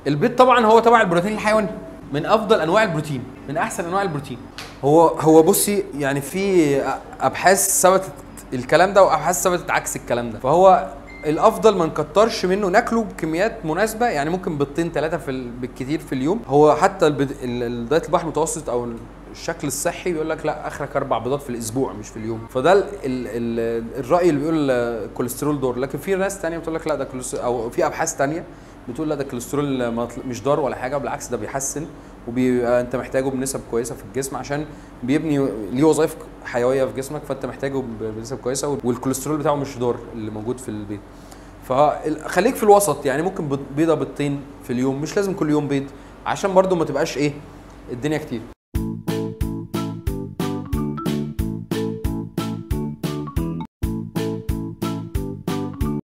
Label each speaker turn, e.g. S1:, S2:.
S1: البيض طبعا هو تبع البروتين الحيواني، من افضل انواع البروتين، من احسن انواع البروتين. هو بصي يعني في ابحاث ثبتت الكلام ده وابحاث ثبتت عكس الكلام ده. فهو الافضل ما نكترش منه، ناكله بكميات مناسبه، يعني ممكن بيضتين ثلاثه بالكتير في اليوم. هو حتى الدايت البحر المتوسط او الشكل الصحي بيقول لك لا، اخرك 4 بيضات في الاسبوع مش في اليوم. فده الراي اللي بيقول الكوليسترول دور. لكن في ناس ثانيه بتقول لك لا ده او في ابحاث ثانيه بتقول لا ده الكوليسترول مش ضار ولا حاجه، بالعكس ده بيحسن، وبيبقى انت محتاجه بنسب كويسه في الجسم عشان بيبني ليه وظائف حيويه في جسمك، فانت محتاجه بنسب كويسه، والكوليسترول بتاعه مش ضار اللي موجود في البيض. فخليك في الوسط، يعني ممكن بيضه بيضتين في اليوم، مش لازم كل يوم بيض، عشان برضو ما تبقاش ايه الدنيا كتير.